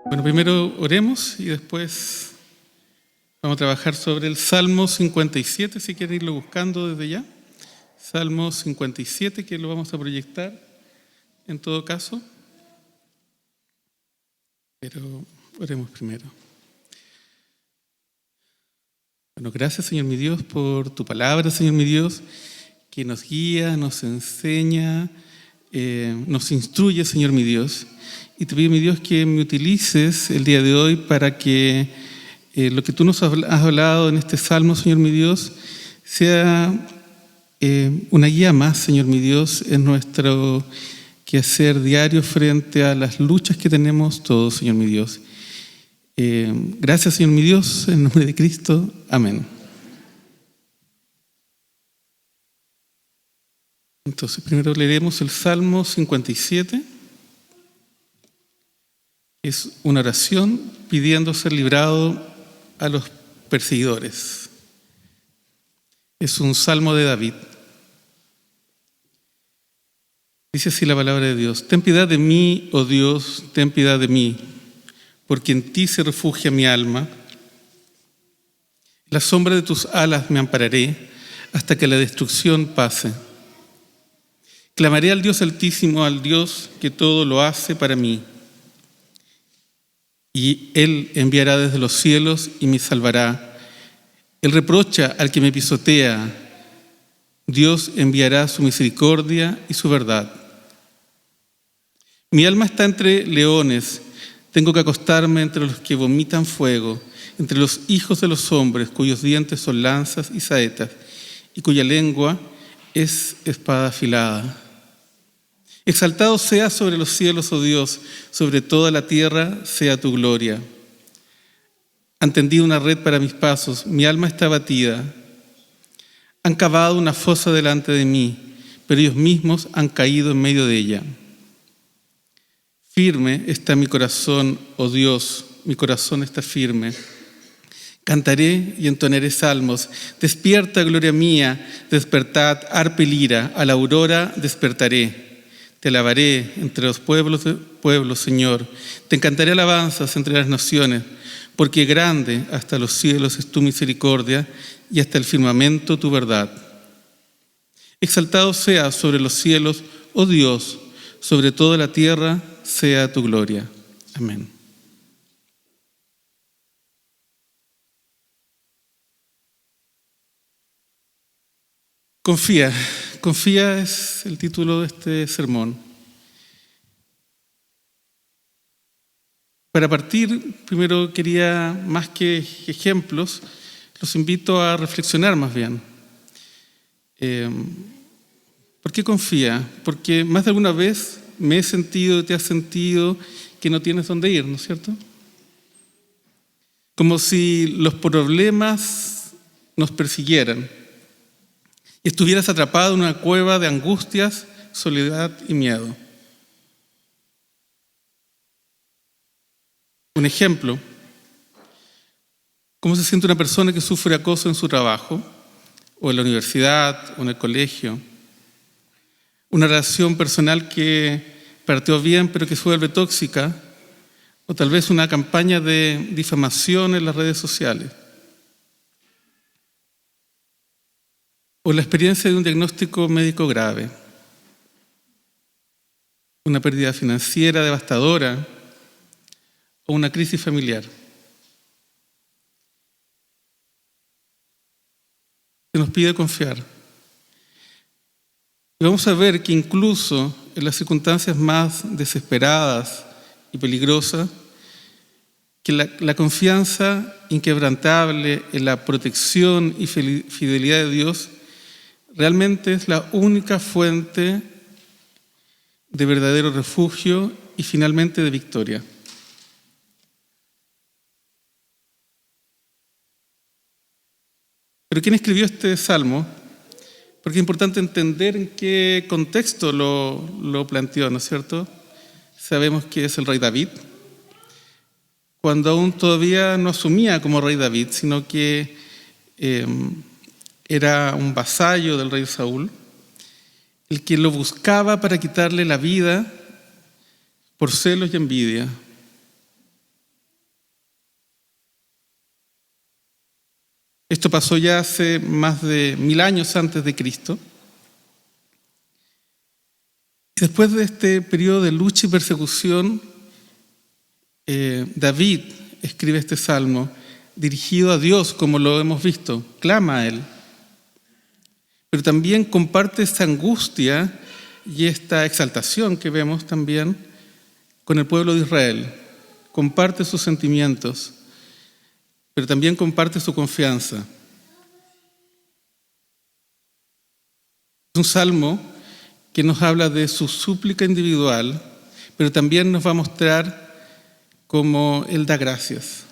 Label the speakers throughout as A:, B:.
A: Bueno, primero oremos y después vamos a trabajar sobre el Salmo 57, si quieren irlo buscando desde ya. Salmo 57, que lo vamos a proyectar en todo caso. Pero oremos primero. Bueno, gracias, Señor mi Dios, por tu palabra, Señor mi Dios, que nos guía, nos enseña, nos instruye, Señor mi Dios. Y te pido, mi Dios, que me utilices el día de hoy para que lo que tú nos has hablado en este salmo, Señor mi Dios, sea una guía más, Señor mi Dios, en nuestro quehacer diario frente a las luchas que tenemos todos, Señor mi Dios. Gracias, Señor mi Dios, en nombre de Cristo. Amén. Entonces, primero leeremos el Salmo 57. Es una oración pidiendo ser librado a los perseguidores. Es un salmo de David. Dice así la palabra de Dios: Ten piedad de mí, oh Dios, ten piedad de mí, porque en ti se refugia mi alma. En la sombra de tus alas me ampararé hasta que la destrucción pase. Clamaré al Dios Altísimo, al Dios que todo lo hace para mí. Y Él enviará desde los cielos y me salvará. Él reprocha al que me pisotea. Dios enviará su misericordia y su verdad. Mi alma está entre leones. Tengo que acostarme entre los que vomitan fuego, entre los hijos de los hombres, cuyos dientes son lanzas y saetas, y cuya lengua es espada afilada. Exaltado sea sobre los cielos, oh Dios, sobre toda la tierra sea tu gloria. Han tendido una red para mis pasos, mi alma está abatida. Han cavado una fosa delante de mí, pero ellos mismos han caído en medio de ella. Firme está mi corazón, oh Dios, mi corazón está firme. Cantaré y entonaré salmos. Despierta, gloria mía, despertad, arpa y lira, a la aurora despertaré. Te alabaré entre los pueblos, Señor. Te cantaré alabanzas entre las naciones, porque grande hasta los cielos es tu misericordia y hasta el firmamento tu verdad. Exaltado sea sobre los cielos, oh Dios, sobre toda la tierra sea tu gloria. Amén. Confía. Confía es el título de este sermón. Para partir, primero quería, más que ejemplos, los invito a reflexionar más bien. ¿Por qué confía? Porque más de alguna vez me he sentido, te has sentido que no tienes dónde ir, ¿no es cierto? Como si los problemas nos persiguieran y estuvieras atrapado en una cueva de angustias, soledad y miedo. Un ejemplo: ¿cómo se siente una persona que sufre acoso en su trabajo, o en la universidad, o en el colegio? Una relación personal que partió bien pero que se vuelve tóxica, o tal vez una campaña de difamación en las redes sociales. O la experiencia de un diagnóstico médico grave, una pérdida financiera devastadora o una crisis familiar. Se nos pide confiar. Y vamos a ver que incluso en las circunstancias más desesperadas y peligrosas, que la confianza inquebrantable en la protección y fidelidad de Dios realmente es la única fuente de verdadero refugio y finalmente de victoria. Pero ¿quién escribió este salmo? Porque es importante entender en qué contexto lo planteó, ¿no es cierto? Sabemos que es el rey David, cuando aún todavía no asumía como rey David, sino que era un vasallo del rey Saúl, el que lo buscaba para quitarle la vida por celos y envidia. Esto pasó ya hace más de 1000 años antes de Cristo. Y después de este periodo de lucha y persecución, David escribe este salmo dirigido a Dios, como lo hemos visto, clama a Él. Pero también comparte esta angustia y esta exaltación que vemos también con el pueblo de Israel. Comparte sus sentimientos, pero también comparte su confianza. Es un salmo que nos habla de su súplica individual, pero también nos va a mostrar cómo Él da gracias.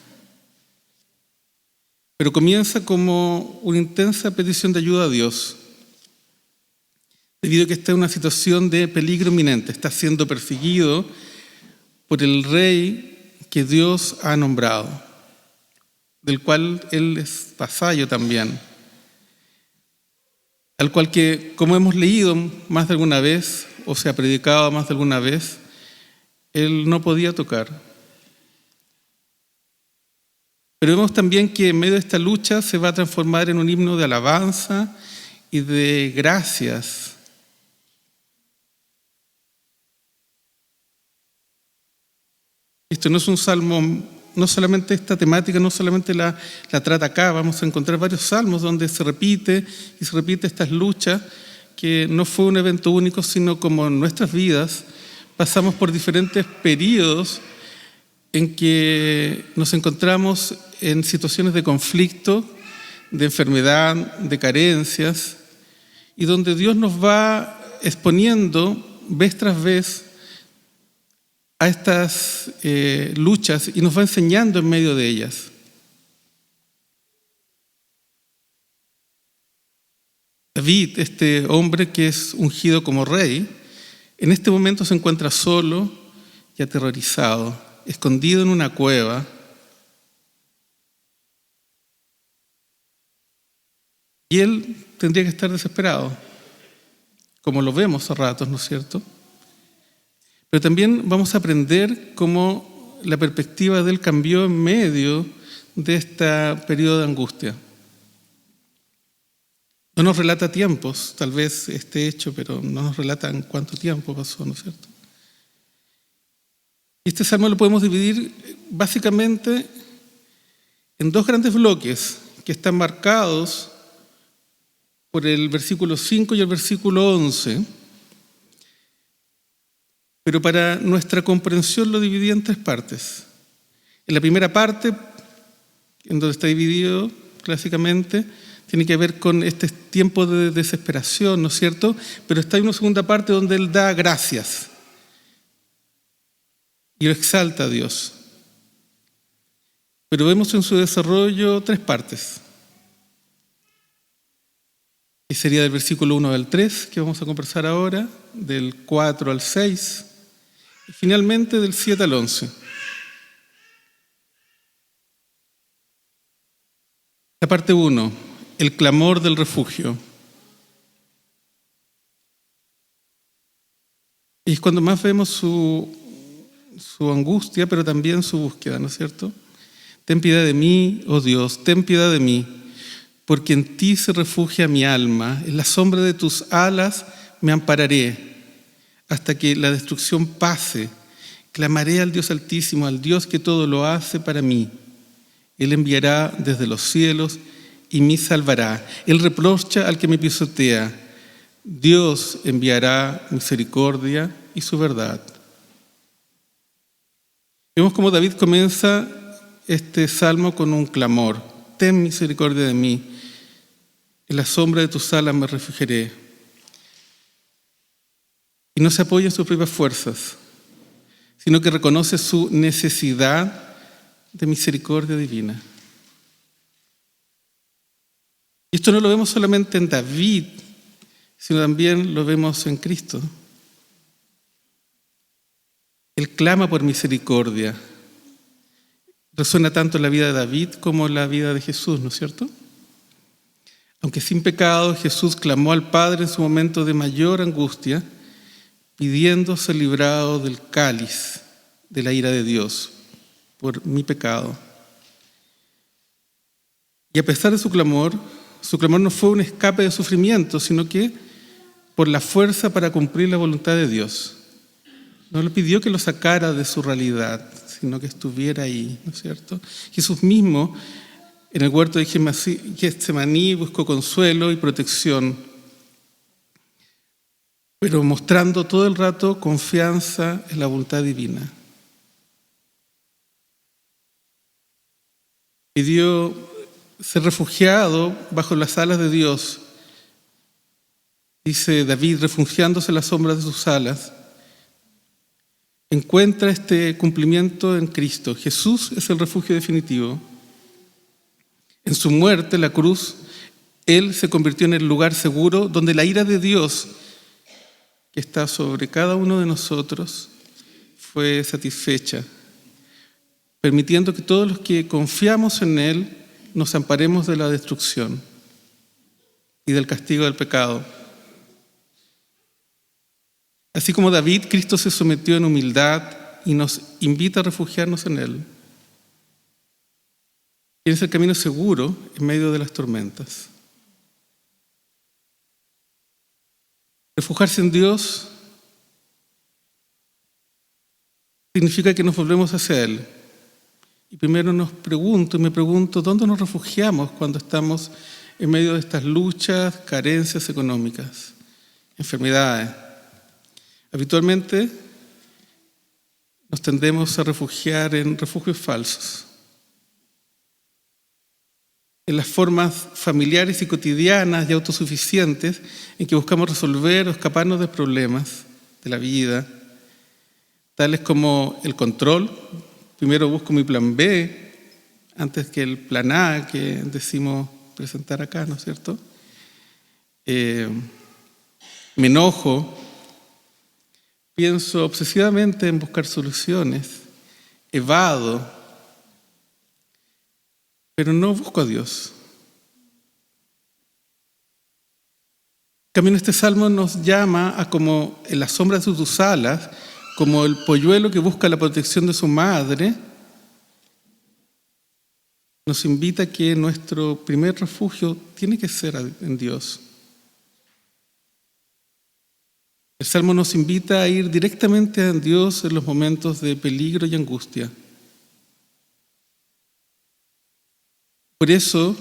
A: Pero comienza como una intensa petición de ayuda a Dios, debido a que está en una situación de peligro inminente. Está siendo perseguido por el rey que Dios ha nombrado, del cual Él es vasallo también, al cual que, como hemos leído más de alguna vez, o se ha predicado más de alguna vez, Él no podía tocar. Pero vemos también que en medio de esta lucha se va a transformar en un himno de alabanza y de gracias. Esto no es un salmo, no solamente esta temática, no solamente la trata acá, vamos a encontrar varios salmos donde se repite estas luchas, que no fue un evento único, sino como en nuestras vidas pasamos por diferentes periodos en que nos encontramos en situaciones de conflicto, de enfermedad, de carencias, y donde Dios nos va exponiendo vez tras vez a estas luchas y nos va enseñando en medio de ellas. David, este hombre que es ungido como rey, en este momento se encuentra solo y aterrorizado, escondido en una cueva. Y él tendría que estar desesperado, como lo vemos a ratos, ¿no es cierto? Pero también vamos a aprender cómo la perspectiva de él cambió en medio de este periodo de angustia. No nos relata tiempos, tal vez este hecho, pero no nos relata en cuánto tiempo pasó, ¿no es cierto? Este salmo lo podemos dividir básicamente en dos grandes bloques que están marcados por el versículo 5 y el versículo 11. Pero para nuestra comprensión lo dividí en tres partes. En la primera parte, en donde está dividido clásicamente, tiene que ver con este tiempo de desesperación, ¿no es cierto? Pero está en una segunda parte donde él da gracias y exalta a Dios. Pero vemos en su desarrollo tres partes. Y sería del versículo 1 al 3, que vamos a conversar ahora, del 4 al 6, y finalmente del 7 al 11. La parte 1, el clamor del refugio. Y es cuando más vemos su angustia, pero también su búsqueda, ¿no es cierto? Ten piedad de mí, oh Dios, ten piedad de mí, porque en ti se refugia mi alma, en la sombra de tus alas me ampararé, hasta que la destrucción pase. Clamaré al Dios Altísimo, al Dios que todo lo hace para mí. Él enviará desde los cielos y me salvará. Él reprocha al que me pisotea. Dios enviará misericordia y su verdad. Vemos cómo David comienza este salmo con un clamor. Ten misericordia de mí. En la sombra de tus alas me refugiaré. Y no se apoya en sus propias fuerzas, sino que reconoce su necesidad de misericordia divina. Y esto no lo vemos solamente en David, sino también lo vemos en Cristo. Él clama por misericordia. Resuena tanto en la vida de David como en la vida de Jesús, ¿no es cierto? Aunque sin pecado, Jesús clamó al Padre en su momento de mayor angustia, pidiendo ser librado del cáliz de la ira de Dios por mi pecado. Y a pesar de su clamor no fue un escape de sufrimiento, sino que por la fuerza para cumplir la voluntad de Dios. No le pidió que lo sacara de su realidad, sino que estuviera ahí, ¿no es cierto? Jesús mismo, en el huerto de Getsemaní, buscó consuelo y protección, pero mostrando todo el rato confianza en la voluntad divina. Pidió ser refugiado bajo las alas de Dios. Dice David, refugiándose en las sombras de sus alas, encuentra este cumplimiento en Cristo. Jesús es el refugio definitivo. En su muerte, la cruz, Él se convirtió en el lugar seguro donde la ira de Dios, que está sobre cada uno de nosotros, fue satisfecha, permitiendo que todos los que confiamos en Él nos amparemos de la destrucción y del castigo del pecado. Así como David, Cristo se sometió en humildad y nos invita a refugiarnos en Él. Es el camino seguro en medio de las tormentas. Refugiarse en Dios significa que nos volvemos hacia Él. Y primero me pregunto, ¿dónde nos refugiamos cuando estamos en medio de estas luchas, carencias económicas, enfermedades? Habitualmente nos tendemos a refugiar en refugios falsos, en las formas familiares y cotidianas y autosuficientes en que buscamos resolver o escaparnos de problemas de la vida, tales como el control. Primero busco mi plan B antes que el plan A que decimos presentar acá, ¿no es cierto? Me enojo, pienso obsesivamente en buscar soluciones, evado, pero no busco a Dios. En cambio, este salmo nos llama a como en las sombras de sus alas, como el polluelo que busca la protección de su madre, nos invita a que nuestro primer refugio tiene que ser en Dios. El Salmo nos invita a ir directamente a Dios en los momentos de peligro y angustia. Por eso,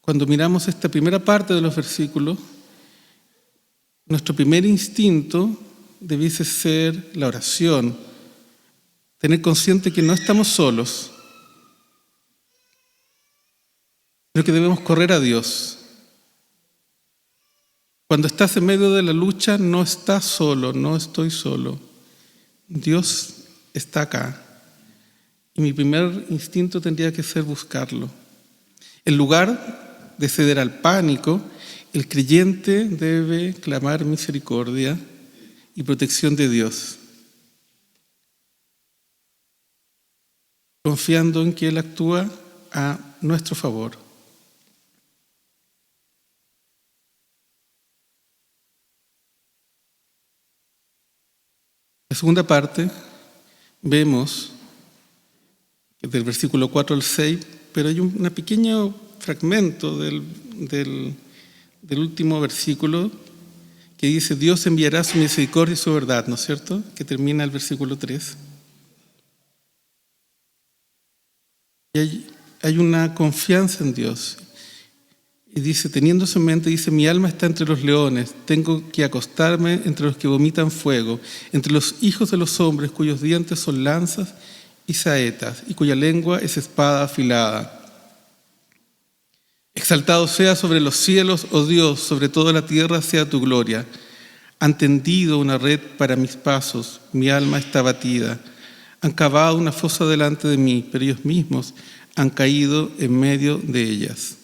A: cuando miramos esta primera parte de los versículos, nuestro primer instinto debiese ser la oración, tener consciente que no estamos solos, sino que debemos correr a Dios. Cuando estás en medio de la lucha, no estás solo, no estoy solo. Dios está acá. Y mi primer instinto tendría que ser buscarlo. En lugar de ceder al pánico, el creyente debe clamar misericordia y protección de Dios, confiando en que Él actúa a nuestro favor. La segunda parte, vemos del versículo 4 al 6, pero hay un pequeño fragmento del último versículo que dice: Dios enviará su misericordia y su verdad, ¿no es cierto? Que termina el versículo 3. Y hay una confianza en Dios. Y dice, teniendo eso en mente, dice: mi alma está entre los leones, tengo que acostarme entre los que vomitan fuego, entre los hijos de los hombres cuyos dientes son lanzas y saetas, y cuya lengua es espada afilada. Exaltado sea sobre los cielos, oh Dios, sobre toda la tierra sea tu gloria. Han tendido una red para mis pasos, mi alma está abatida. Han cavado una fosa delante de mí, pero ellos mismos han caído en medio de ellas.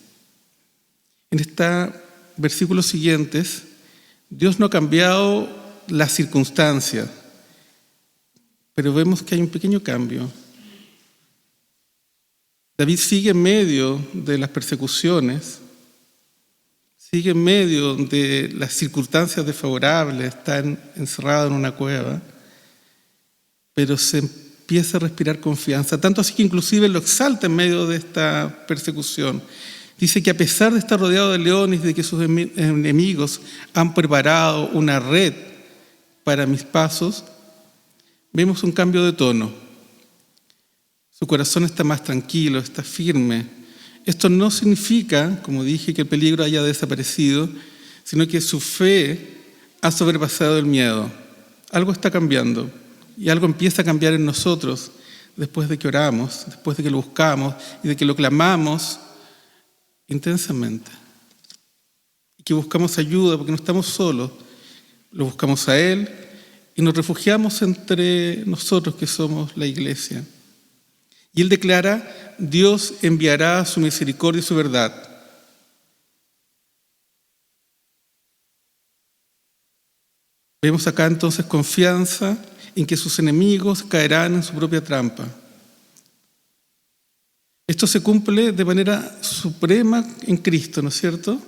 A: En estos versículos siguientes, Dios no ha cambiado las circunstancias, pero vemos que hay un pequeño cambio. David sigue en medio de las persecuciones, sigue en medio de las circunstancias desfavorables, está encerrado en una cueva, pero se empieza a respirar confianza, tanto así que inclusive lo exalta en medio de esta persecución. Dice que a pesar de estar rodeado de leones y de que sus enemigos han preparado una red para mis pasos, vemos un cambio de tono. Su corazón está más tranquilo, está firme. Esto no significa, como dije, que el peligro haya desaparecido, sino que su fe ha sobrepasado el miedo. Algo está cambiando y algo empieza a cambiar en nosotros después de que oramos, después de que lo buscamos y de que lo clamamos intensamente. Y que buscamos ayuda porque no estamos solos, lo buscamos a Él y nos refugiamos entre nosotros que somos la iglesia. Y Él declara: Dios enviará su misericordia y su verdad. Vemos acá entonces confianza en que sus enemigos caerán en su propia trampa. Esto se cumple de manera suprema en Cristo, ¿no es cierto?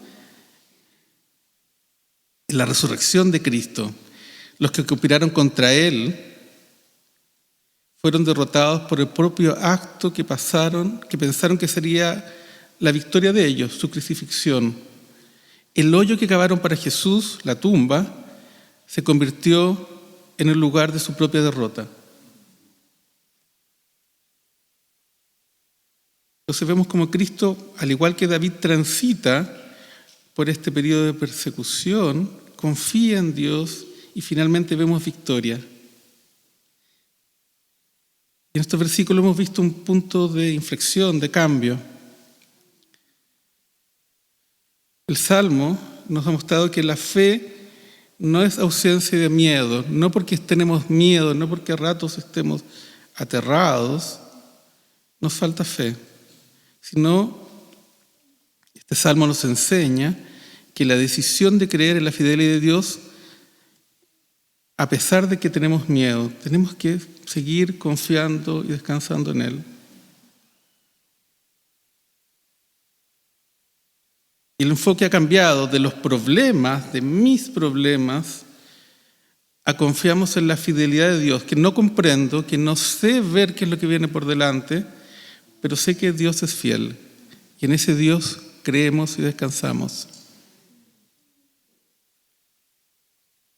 A: En la resurrección de Cristo. Los que conspiraron contra Él fueron derrotados por el propio acto que pensaron que sería la victoria de ellos, su crucifixión. El hoyo que cavaron para Jesús, la tumba, se convirtió en el lugar de su propia derrota. Entonces vemos como Cristo, al igual que David, transita por este periodo de persecución, confía en Dios y finalmente vemos victoria. En estos versículos hemos visto un punto de inflexión, de cambio. El Salmo nos ha mostrado que la fe no es ausencia de miedo, no porque tenemos miedo, no porque a ratos estemos aterrados, nos falta fe, sino este Salmo nos enseña que la decisión de creer en la fidelidad de Dios, a pesar de que tenemos miedo, tenemos que seguir confiando y descansando en Él. Y el enfoque ha cambiado de los problemas, de mis problemas, a confiamos en la fidelidad de Dios, que no comprendo, que no sé ver qué es lo que viene por delante, pero sé que Dios es fiel. Y en ese Dios creemos y descansamos.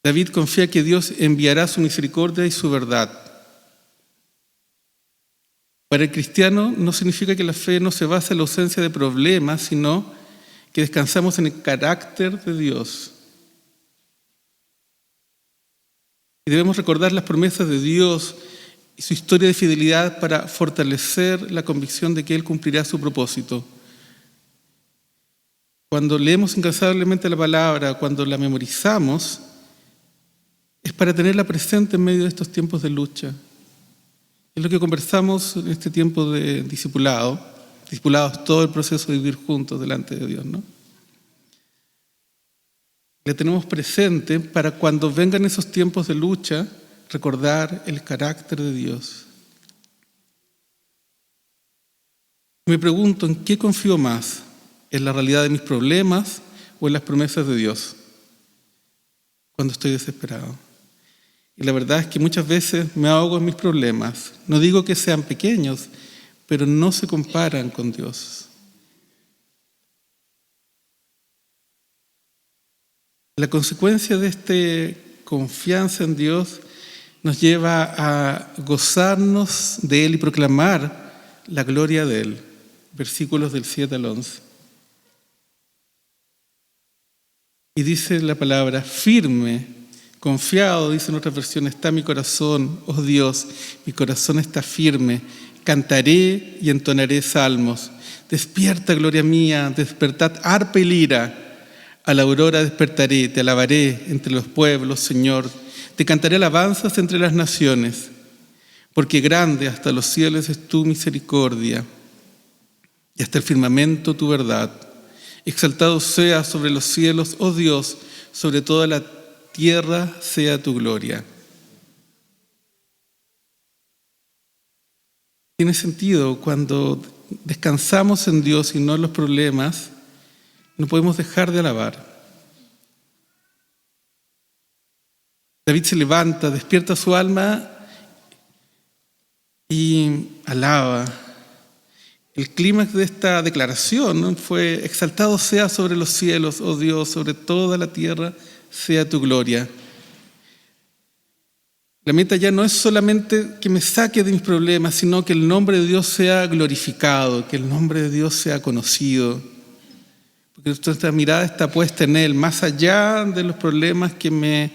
A: David confía que Dios enviará su misericordia y su verdad. Para el cristiano no significa que la fe no se basa en la ausencia de problemas, sino que descansamos en el carácter de Dios. Y debemos recordar las promesas de Dios y su historia de fidelidad para fortalecer la convicción de que Él cumplirá su propósito. Cuando leemos incansablemente la palabra, cuando la memorizamos, es para tenerla presente en medio de estos tiempos de lucha. Es lo que conversamos en este tiempo de discipulado. Discipulado es todo el proceso de vivir juntos delante de Dios, ¿no? Le tenemos presente para cuando vengan esos tiempos de lucha, recordar el carácter de Dios. Me pregunto, ¿en qué confío más? ¿En la realidad de mis problemas o en las promesas de Dios? Cuando estoy desesperado. Y la verdad es que muchas veces me ahogo en mis problemas. No digo que sean pequeños, pero no se comparan con Dios. La consecuencia de esta confianza en Dios nos lleva a gozarnos de Él y proclamar la gloria de Él. Versículos del 7 al 11. Y dice la palabra: firme, confiado, dice en otras versiones, está mi corazón, oh Dios, mi corazón está firme. Cantaré y entonaré salmos. Despierta, gloria mía, despertad arpa y lira. A la aurora despertaré, te alabaré entre los pueblos, Señor. Te cantaré alabanzas entre las naciones, porque grande hasta los cielos es tu misericordia y hasta el firmamento tu verdad. Exaltado sea sobre los cielos, oh Dios, sobre toda la tierra sea tu gloria. Tiene sentido cuando descansamos en Dios y no en los problemas, no podemos dejar de alabar. David se levanta, despierta su alma y alaba. El clímax de esta declaración, ¿no?, fue: exaltado sea sobre los cielos, oh Dios, sobre toda la tierra sea tu gloria. La meta ya no es solamente que me saque de mis problemas, sino que el nombre de Dios sea glorificado, que el nombre de Dios sea conocido. Porque nuestra mirada está puesta en Él, más allá de los problemas que me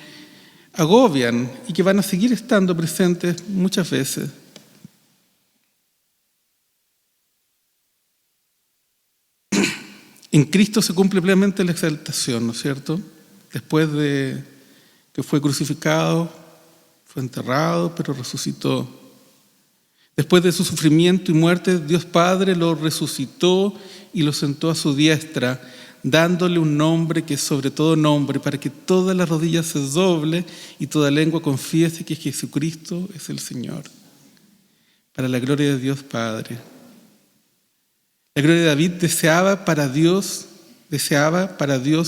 A: agobian y que van a seguir estando presentes muchas veces. En Cristo se cumple plenamente la exaltación, ¿no es cierto? Después de que fue crucificado, fue enterrado, pero resucitó. Después de su sufrimiento y muerte, Dios Padre lo resucitó y lo sentó a su diestra, dándole un nombre que es sobre todo nombre, para que todas las rodillas se doble y toda lengua confiese que Jesucristo es el Señor, para la gloria de Dios Padre. La gloria de David deseaba para Dios,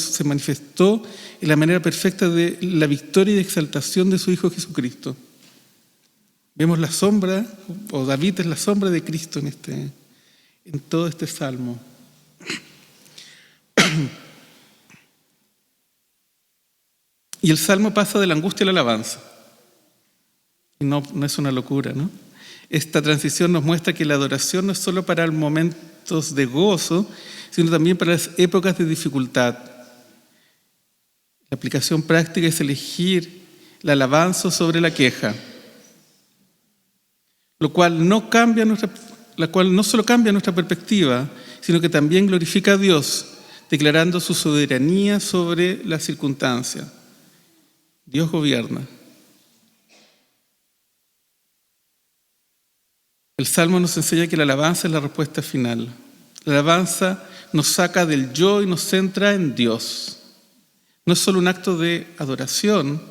A: se manifestó en la manera perfecta de la victoria y de exaltación de su Hijo Jesucristo. Vemos la sombra, o David es la sombra de Cristo en todo este salmo. Y el salmo pasa de la angustia a la alabanza. Y no es una locura, ¿no? Esta transición nos muestra que la adoración no es solo para momentos de gozo, sino también para las épocas de dificultad. La aplicación práctica es elegir la alabanza sobre la queja, la cual no solo cambia nuestra perspectiva, sino que también glorifica a Dios, declarando su soberanía sobre las circunstancias. Dios gobierna. El Salmo nos enseña que la alabanza es la respuesta final. La alabanza nos saca del yo y nos centra en Dios. No es solo un acto de adoración,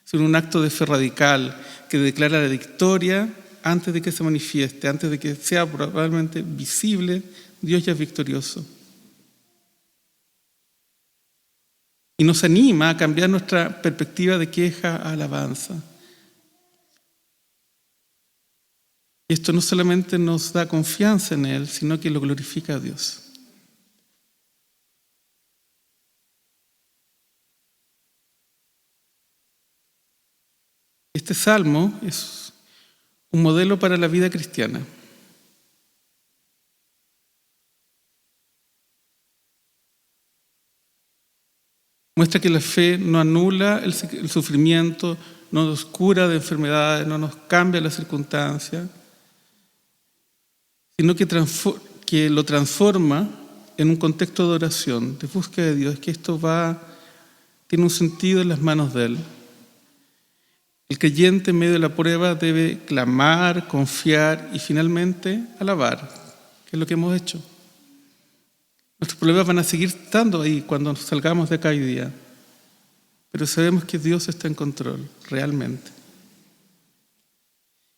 A: sino un acto de fe radical que declara la victoria antes de que se manifieste, antes de que sea probablemente visible. Dios ya es victorioso. Y nos anima a cambiar nuestra perspectiva de queja a alabanza. Y esto no solamente nos da confianza en Él, sino que lo glorifica a Dios. Este salmo es un modelo para la vida cristiana. Muestra que la fe no anula el sufrimiento, no nos cura de enfermedades, no nos cambia las circunstancias, sino que lo transforma en un contexto de oración, de búsqueda de Dios, que esto tiene un sentido en las manos de Él. El creyente en medio de la prueba debe clamar, confiar y finalmente alabar, que es lo que hemos hecho. Nuestros problemas van a seguir estando ahí cuando salgamos de acá hoy día, pero sabemos que Dios está en control, realmente.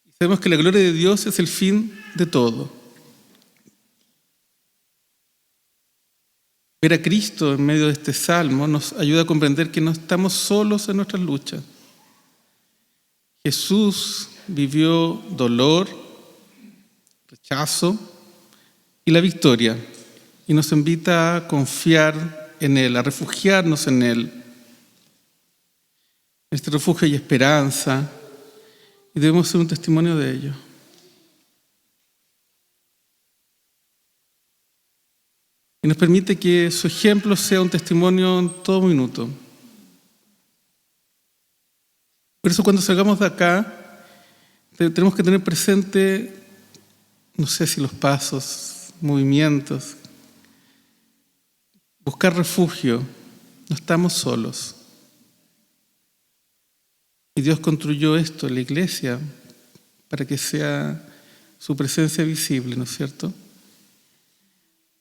A: Y sabemos que la gloria de Dios es el fin de todo. Ver a Cristo en medio de este salmo nos ayuda a comprender que no estamos solos en nuestras luchas. Jesús vivió dolor, rechazo y la victoria, y nos invita a confiar en Él, a refugiarnos en Él. En este refugio hay esperanza y debemos ser un testimonio de ello. Y nos permite que su ejemplo sea un testimonio en todo minuto. Por eso cuando salgamos de acá, tenemos que tener presente, no sé si los pasos, movimientos, buscar refugio. No estamos solos. Y Dios construyó esto en la iglesia para que sea su presencia visible, ¿no es cierto?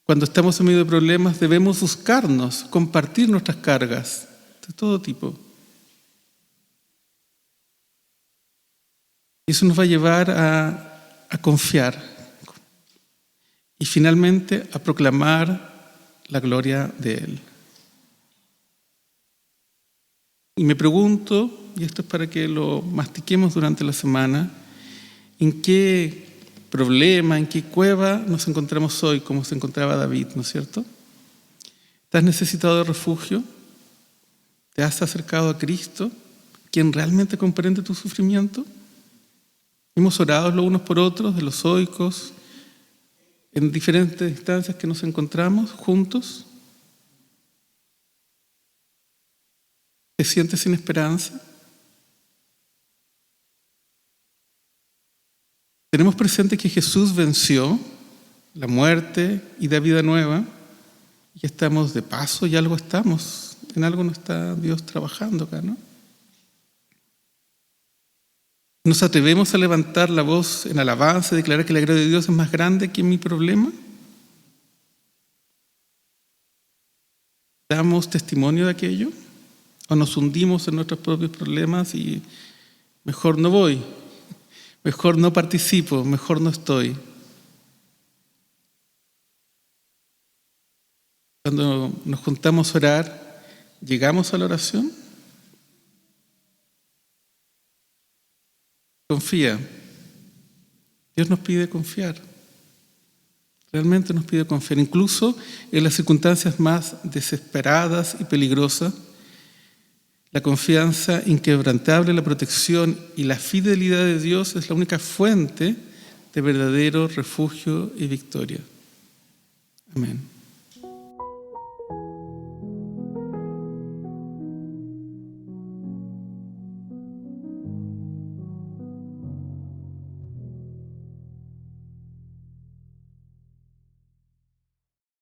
A: Cuando estamos en medio de problemas debemos buscarnos, compartir nuestras cargas de todo tipo. Y eso nos va a llevar a confiar y finalmente a proclamar la gloria de Él. Y me pregunto, y esto es para que lo mastiquemos durante la semana, ¿En qué problema, en qué cueva nos encontramos hoy, como se encontraba David, ¿no es cierto? ¿Estás necesitado de refugio? ¿Te has acercado a Cristo, quien realmente comprende tu sufrimiento? Hemos orado los unos por otros, de los oicos, en diferentes instancias que nos encontramos juntos. ¿Te sientes sin esperanza? Tenemos presente que Jesús venció la muerte y da vida nueva. Y estamos de paso y algo estamos. En algo no está Dios trabajando acá, ¿no? ¿Nos atrevemos a levantar la voz en alabanza y declarar que la gracia de Dios es más grande que mi problema? ¿Damos testimonio de aquello? ¿O nos hundimos en nuestros propios problemas y mejor no voy, mejor no participo, mejor no estoy? Cuando nos juntamos a orar, ¿llegamos a la oración? Confía. Dios nos pide confiar. Realmente nos pide confiar. Incluso en las circunstancias más desesperadas y peligrosas, la confianza inquebrantable, la protección y la fidelidad de Dios es la única fuente de verdadero refugio y victoria. Amén.